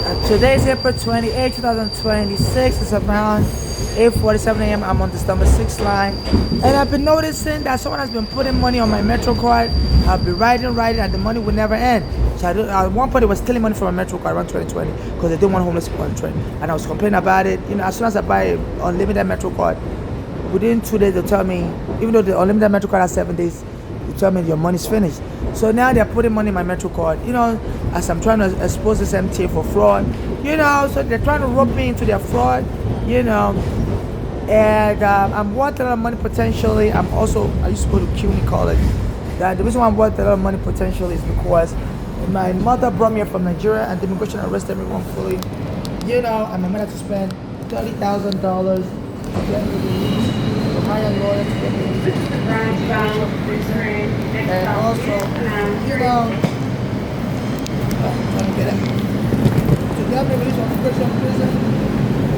Today is April 28, 2026. It's around 8:47 a.m. I'm on this number 6 line. And I've been noticing that someone has been putting money on my Metro card. I'll be writing, and the money will never end. So at one point, they was stealing money from my Metro card around 2020 because they didn't want homeless people on the train. And I was complaining about it. As soon as I buy an unlimited Metro card, within 2 days, they'll tell me, even though the unlimited Metro card has 7 days, they tell me your money's finished. So now they're putting money in my Metro card, as I'm trying to expose this MTA for fraud, so they're trying to rope me into their fraud, and I'm worth a lot of money potentially. I used to go to CUNY College. The reason why I'm worth a lot of money potentially is because my mother brought me here from Nigeria and the immigration arrested me wrongfully, and my mother had to spend $30,000 to get me released, to hire a lawyer to get me released. And also, trying to get to get me released from immigration prison,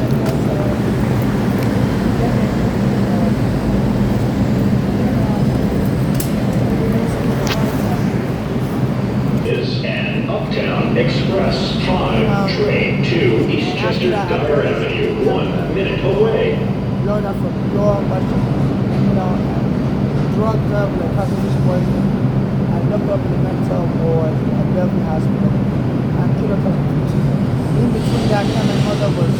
and also is an Uptown Express 5 train to Eastchester Dyer Avenue, 1 minute away. Blown up from door, but drug trouble and cognition poisoning. I looked up in the mental ward at Bellevue Hospital and killed up in between that, my mother was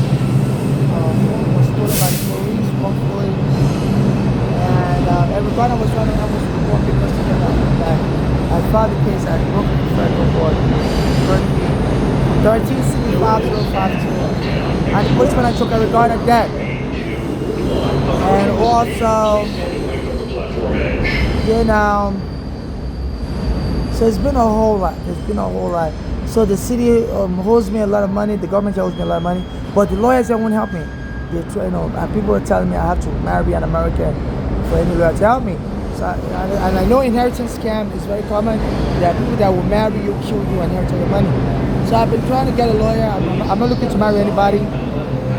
stolen by the police wrongfully, and every time I was trying to help us with one because together that I filed the case at Brooklyn Federal Court, 13 CD 5052, and the policeman I took a regarded that. And also, so it's been a whole lot. So the city owes me a lot of money, the government owes me a lot of money, but the lawyers they won't help me. And people are telling me I have to marry an American for any lawyer to help me. So I know inheritance scam is very common. There are people that will marry you, kill you, and inherit your money. So I've been trying to get a lawyer. I'm not looking to marry anybody.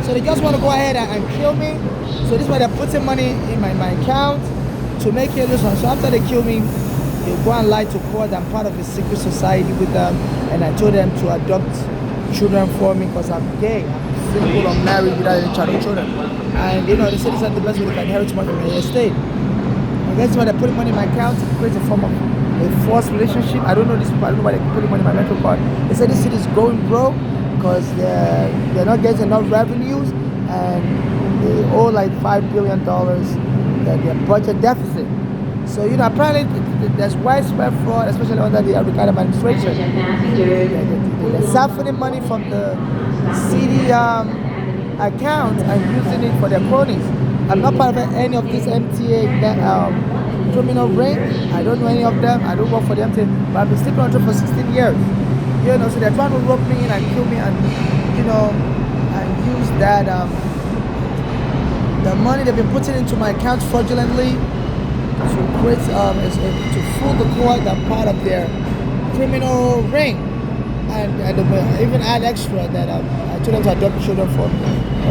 So they just want to go ahead and kill me. So this is why they're putting money in my account to make it lose. So after they kill me, they go and lie to court. I'm part of a secret society with them, and I told them to adopt children for me because I'm gay. I'm single, I'm married without any child or children. And they say this is the best way they can inherit money from my estate. And that's why they're putting money in my account to create a form of a forced relationship. I don't know these people. I don't know why they're putting money in my Metro card. They say this city is going broke because they're not getting enough revenues, and they owe like $5 billion their budget deficit. So apparently there's widespread fraud, especially under the African administration. They're siphoning money from the city account and using it for their cronies. I'm not part of any of this MTA criminal ring. I don't know any of them. I don't work for the MTA, but I've been sleeping on it for 16 years. So they're trying to rope me in and kill me, and and use that the money they've been putting into my account fraudulently to create to fool the court that part of their criminal ring, and even add extra that I told them to adopt children for me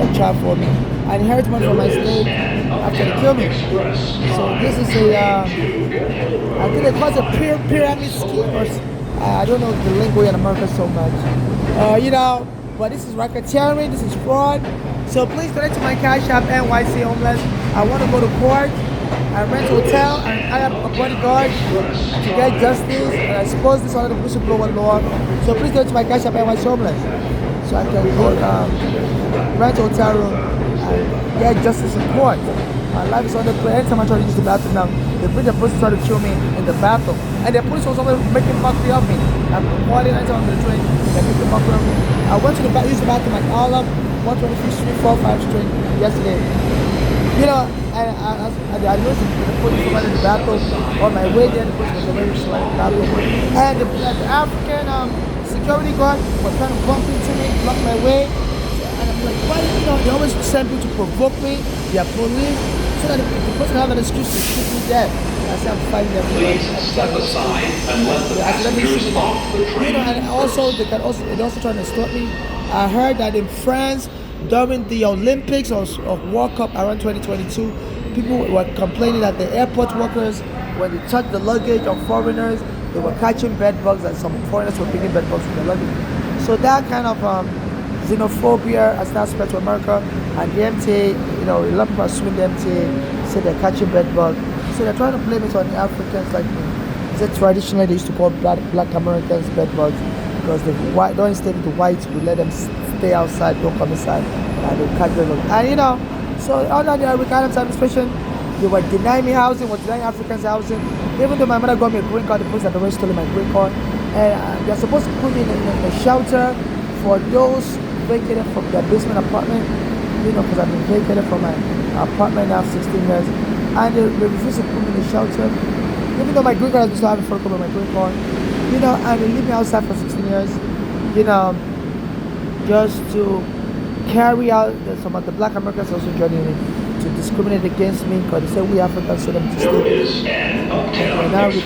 or child for me. I inherit money from my state after they kill me. So this is I think they call it a pyramid scheme, or I don't know the lingo in America so much. But this is racketeering, this is fraud. So please donate to my Cash App, NYC Homeless. I want to go to court and rent a hotel and hire a bodyguard to get justice. And I suppose this is under the whistleblower law. So please donate to my Cash App, NYC Homeless, so I can go rent a hotel room and get justice in court. My life is under threat. Anytime I try to use the bathroom now, they bring the police to try to kill me in the bathroom. And the police was always making mockery of me. I'm falling anytime on the train, they're making mockery of me. I went to use the bathroom at Harlem, 125th Street, 45th Street yesterday. And I noticed the police were in the bathroom. On my way there, the police was already in the bathroom. And the African security guard was trying to bump into me, block my way. And I'm like, why? They always send people to provoke me. They are police, so that the person have an excuse to shoot me dead. I said, I'm fighting them. Please step aside and let the passengers off the train. And also they're also trying to stop me. I heard that in France, during the Olympics or World Cup around 2022, people were complaining that the airport workers, when they touched the luggage of foreigners, they were catching bed bugs, and some foreigners were picking bed bugs from the luggage. So that kind of xenophobia has now spread to America, and the MTA, a lot of people are suing the MTA, say they're catching bed bug. So they're trying to blame it on the Africans like me. They traditionally they used to call black Americans bed bugs because the white don't stay with the whites, we let them stay outside, don't come inside, and they catch bed bugs. And so under the American administration, they were denying me housing, were denying Africans housing. Even though my mother got me a green card, the police had already stolen my green card. And they're supposed to put me in a shelter for those vacated from their basement apartment, because I've been vacated from my apartment now 16 years. And they refuse to put me in a shelter, even though my green card has been still having photocopy of my green card, and they leave me outside for 16 years, just to carry out some of the black Americans also joining in to discriminate against me because they say we Africans should them to stay. And now so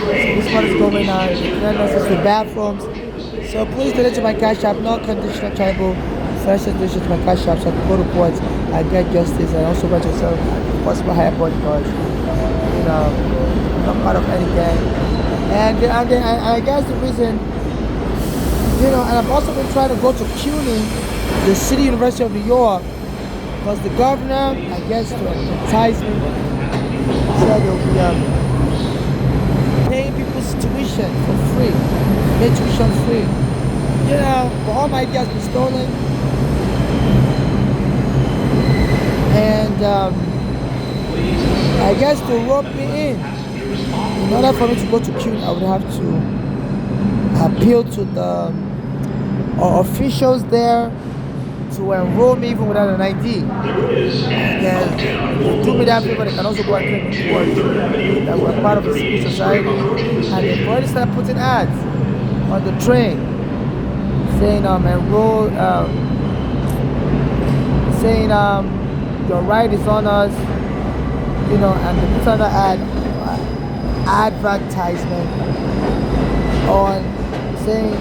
this one is going on, the bathrooms. So please donate to my cash app, non-conditional tribal. First donation to my cash app so I can go to court and get justice and also get yourself possible higher body because I'm not part of any gang. And I guess the reason, and I've also been trying to go to CUNY, the City University of New York, because the governor, I guess, to entice me, said they'll be paying people's tuition for free, make tuition free. But all my ideas been stolen. And I guess to rope me in order for me to go to CUNY, I would have to appeal to the officials there to enroll me even without an ID. And do me that favor, they can also go and claim me work that we're part of a secret society. And they've already started putting ads on the train saying enroll, saying your right is on us, and they put on advertisement on saying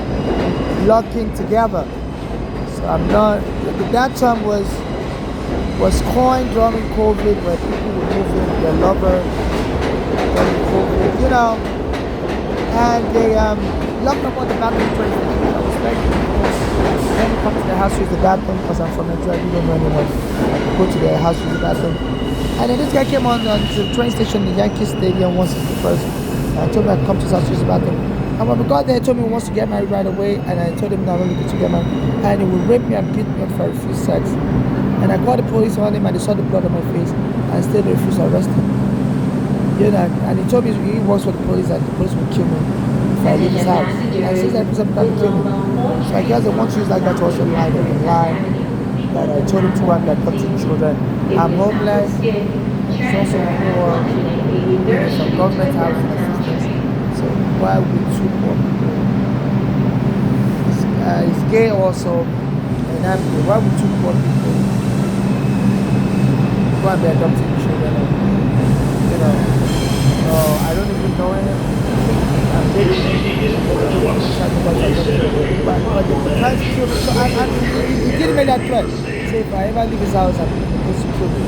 locking together. So I'm not. That term was coined during COVID, where people were moving their lover during COVID, and they locked up on the back of the train station. I was like, let me come to the house use the bathroom because I'm from Nigeria. You don't know anyone. I go to their house use the bathroom, and then this guy came on to the train station, the Yankee Stadium, 161st. And told me I'd come to his house use the bathroom. And when we got there, he told me he wants to get married right away, and I told him that I'm only good to get married. And he would rape me and beat me up for a few sex. And I called the police on him, and they saw the blood on my face, and still they refused to arrest him. And he told me he works for the police, and the police will kill me if I leave his house. And since that person can't kill me, so I guess they want to use like that to also lie. They can lie that I told him to run that come to the children. I'm homeless. It's also poor. Some government housing assistance. So why are we too poor? He's gay also, and I'm gay. Why are we too poor people? Go and be adopting children. I don't even know him. I'm dating him. But he didn't make that threat. So if I ever leave his house, I'm going to kill him.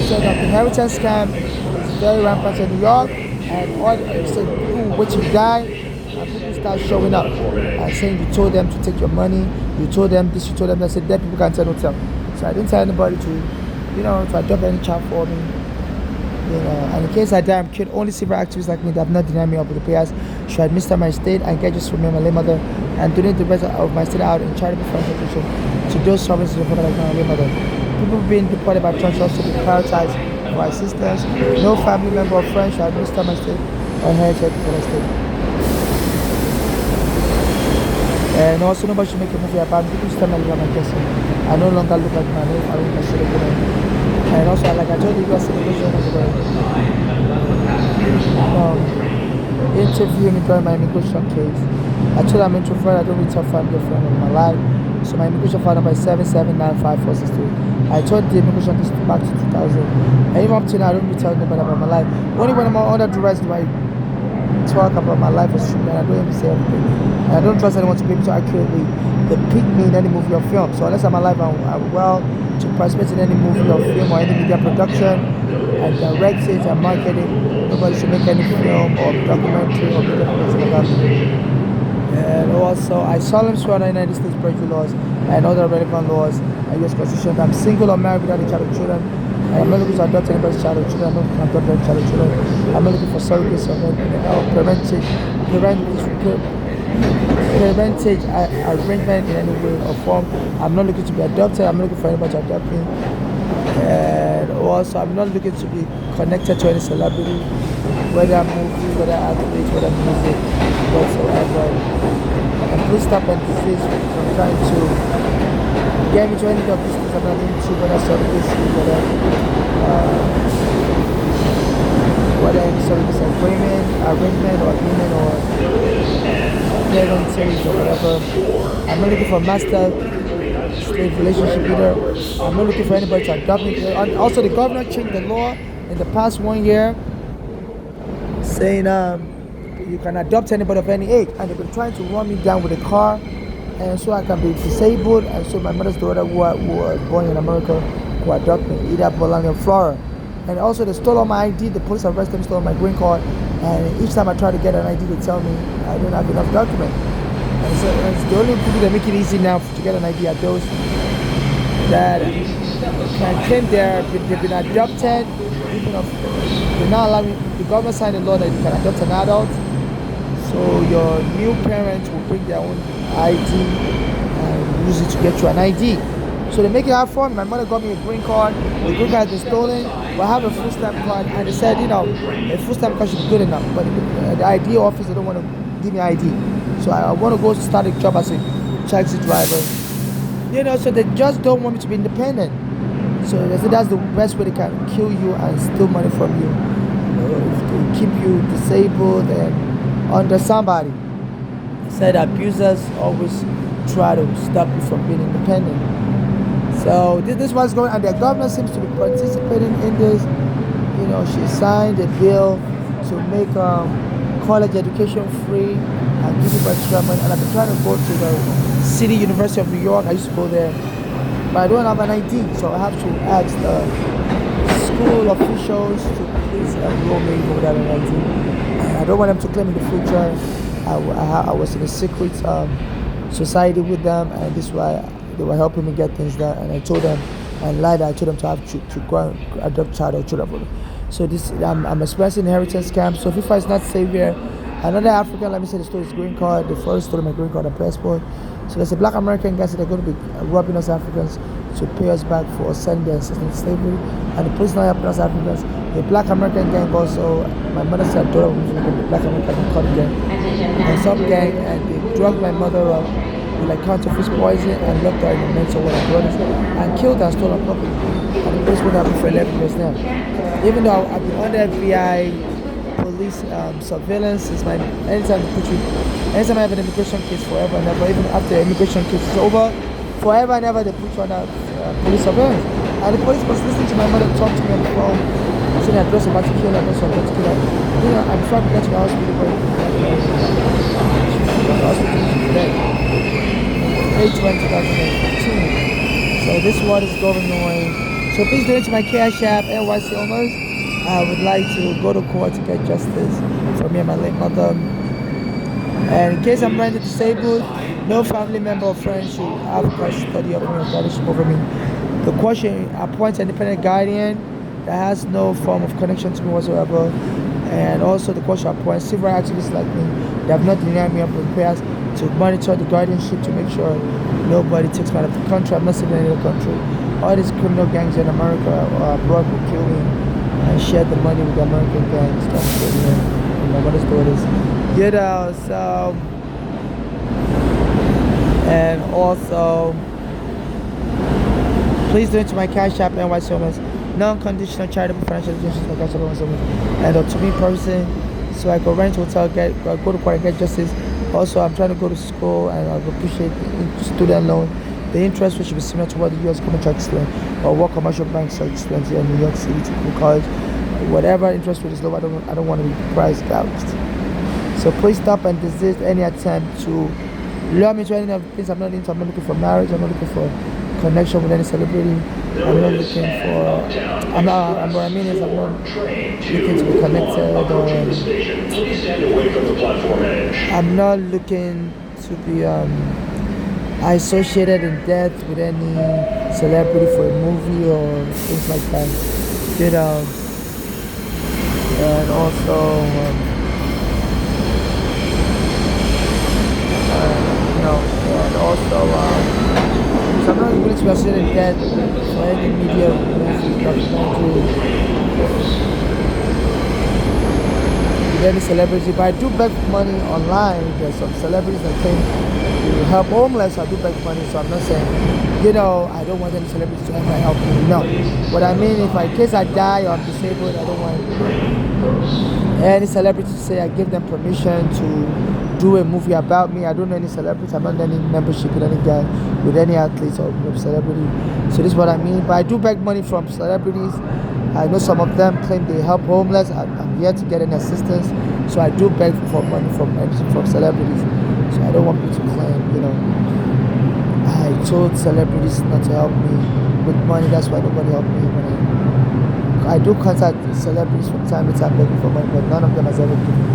So the inheritance scam is very rampant in New York, and all people wait to die, and people start showing up and saying you told them to take your money, you told them this, you told them that. I said dead people can't tell no tell. So I didn't tell anybody to adopt any child for me. And in case I die, I'm killed. Only civil activists like me that have not denied me of the payers should administer my estate and get just from my late mother and donate the rest of my estate out in charitable foundation to those sovereigns to the like my late mother. People being deported by Trump should also be prioritized for assistance. No family member or friend should administer my estate or inherit for the estate. And also nobody should make a movie about me. People still not look like my person. I no longer look like my name. I look like a and also, like I told you, US immigration is going interview me during my immigration case. I told I'm introvert, I don't really talk family or friend in my life. So my immigration file number is 7795463. I told the immigration case back to 2000. And even up to now, I don't really tell anybody about my life. Only when I'm under duress do I talk about my life as true, and I don't even say everything. And I don't trust anyone to be able to accurately depict me in any movie or film. So unless I'm alive, I'm well to participate in any movie or film or any media production and direct it and market it. Nobody should make any film or documentary or media production about me. And also also, I solemnly swear on the United States perjury laws and other relevant laws and U.S. Constitution that I'm single or married without a child or children. And I'm not looking to adopt anybody's child or children. I'm not looking to adopt any child or children. I'm not looking for surrogacy or parentage arrangement in any way or form. I'm not looking to be adopted. I'm not looking for anybody to adopt me. And also, I'm not looking to be connected to any celebrity, whether movie, whether athletes, whether music, whatsoever. And please stop and desist from trying to get me to any of these things I'm not into, whether surrogacy, whether any surrogacy arrangement or agreement or parentage or whatever. I'm not looking for master slave relationship either. I'm not looking for anybody to adopt me. And also, the governor changed the law in the past 1 year, saying you can adopt anybody of any age, and they've been trying to run me down with a car, and so I can be disabled, and so my mother's daughter who was born in America who adopt me, either Bologna or Florida. And also, they stole all my ID. The police arrested me, stole my green card, and each time I try to get an ID, they tell me I don't have enough document. And so it's the only people that make it easy now to get an ID are those that can claim they've been adopted. They're not allowing, the government signed a law that you can adopt an adult. So your new parents will bring their own ID and use it to get you an ID. So they make it hard for me. My mother got me a green card. The green card has been stolen. But I have a food stamp card, and they said, a food stamp card should be good enough. But the ID office, they don't want to give me ID. So I want to go start a job as a taxi driver. So they just don't want me to be independent. So they say that's the best way they can kill you and steal money from you. To keep you disabled and under somebody. Said abusers always try to stop you from being independent. So this is what's going on, and the governor seems to be participating in this. She signed a bill to make college education free and give people extra money. And I've been trying to go to the City University of New York. I used to go there, but I don't have an ID, so I have to ask the school officials to please enroll me without an ID. I don't want them to claim in the future I was in a secret society with them, and this is why they were helping me get things done. And I told them, and lied, I told them to have to go and adopt child or children. So this, I'm experiencing inheritance scam. So FIFA is not safe here. Another African, let me say the story, is green card. The first stole my green card and passport. So there's a black American guy said they're going to be robbing us Africans to pay us back for sending their ancestors to slavery. And the police not helping us Africans. The black American gang also, my mother said daughter was from the black American card gang. And some gang, and they drugged my mother up with like counterfeit poison and locked her in the mental ward and killed her and stole her property. And the police wouldn't have me for 11 years now. Even though I've been under FBI police surveillance since anytime I have an immigration case, forever and ever, even after the immigration case is over, forever and ever they put you under police surveillance. And the police was listening to my mother talk to me on the phone, saying address about to kill her, address about to kill her. I'm trying to get to the hospital, but the hospital today. May 2015. So this is what is going on. So please donate to my Cash App, NYC Owners. I would like to go to court to get justice for me and my late mother. And in case I'm rendered disabled, no family member or friend should have custody of me or guardianship over me. The court should appoint an independent guardian that has no form of connection to me whatsoever. And also the court should appoint civil activists like me that have not denied me of repairs to monitor the guardianship to make sure nobody takes me out of the country. I'm not living in any other country. All these criminal gangs in America or abroad will kill me and share the money with the American gangs that's killing me and my mother's daughters. So and also please donate to my Cash App, NYC Owners. Non-conditional charitable financial donations, my Cash App, NYC Owners. And to me person, so I go rent a hotel, go to court and get justice. Also, I'm trying to go to school and I appreciate the student loan. The interest rate should be similar to what the U.S. government charges students or what commercial banks charge students here in New York City to go college. Whatever interest rate is low, I don't want to be priced gouged. So please stop and desist any attempt to lure me to any of the things I'm not into. I'm not looking for marriage. I'm not looking for connection with any celebrity. I'm not looking for. What I mean is I'm not looking to be connected or. I'm not looking to be associated in death with any celebrity for a movie or things like that. You know, and also, you know, and also, so I'm not really to be associated in death for any media movie, documentary, with any celebrity, but I do beg money online. There's some celebrities that claim to help homeless. I do beg money, so I'm not saying, you know, I don't want any celebrities to ever help me. No. What I mean, if in case I die or I'm disabled, I don't want any celebrity to say I give them permission to do a movie about me. I don't know any celebrities. I'm not in any membership with any guy, with any athletes or celebrity. So this is what I mean. But I do beg money from celebrities. I know some of them claim they help homeless. I'm yet to get any assistance, so I do beg for money from celebrities. So I don't want people to claim, you know, I told celebrities not to help me with money. That's why nobody helped me. When I do contact celebrities from time to time begging for money, but none of them has ever given me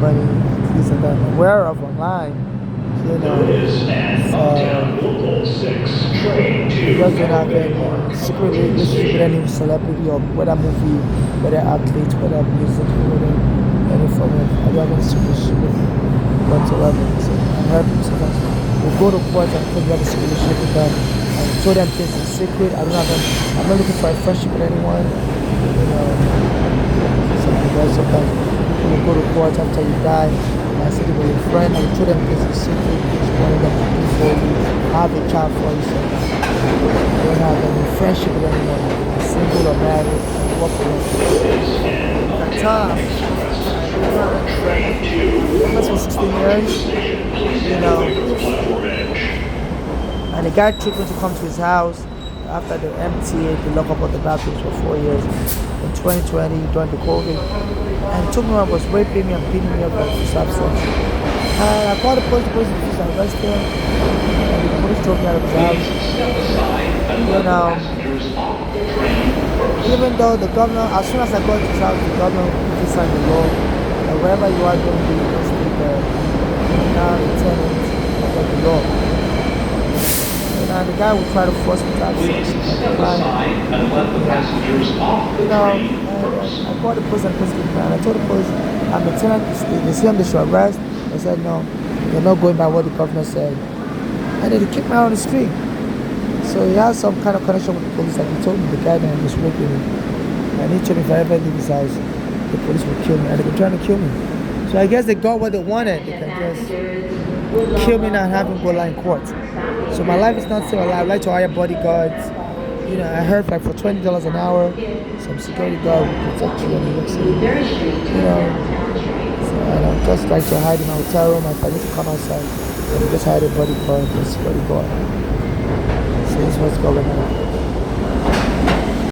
money, at least that I'm aware of online. You know, just don't have any secret relationship with any celebrity or whether movie, whether athlete, whether music, whether any form of, I don't have any secret relationship whatsoever. So I'm happy sometimes we'll go to court and think we have a secret relationship with them and show them things in secret. I don't have any, I'm not looking for a friendship with anyone. You know, sometimes people will go to court after you die. I said to your friend, I told them this is secret, this is one of them to do for you, have a child for you, so I don't have any friendship with anyone, single or married, I work for them. At times, I don't have any friends, almost for 16 years, you know, and the guy took me to come to his house after the MTA, they lock up all the bathrooms for 4 years, in 2020, during the COVID. And took me around, was raping me and beating me up for substance. And I called the police refused to arrest him. And the police drove me out of his house. You know, even though the governor, as soon as I got to his house, the governor signed the law that wherever you are going to be, you can stay there. Now the tenant of the law. And the guy would try to force me to have sex. You know, I called the police and I told the police I'm a tenant. They said they should arrest. They said no, they're not going by what the governor said. And then they kicked me out on the street. So he has some kind of connection with the police. Like he told me the guy that was raping me. And he told me if I ever leave his house, the police will kill me. And they've been trying to kill me. So I guess they got what they wanted. They can just kill me now and have him go lie in court. So my life is not still alive. I like to hire bodyguards. You know, I heard like for $20 an hour, some security guard will protect you in New York City. You know, so I don't just like to hide in my hotel room. If I need to come outside, I just hire a bodyguard, a security guard. So this is what's going on.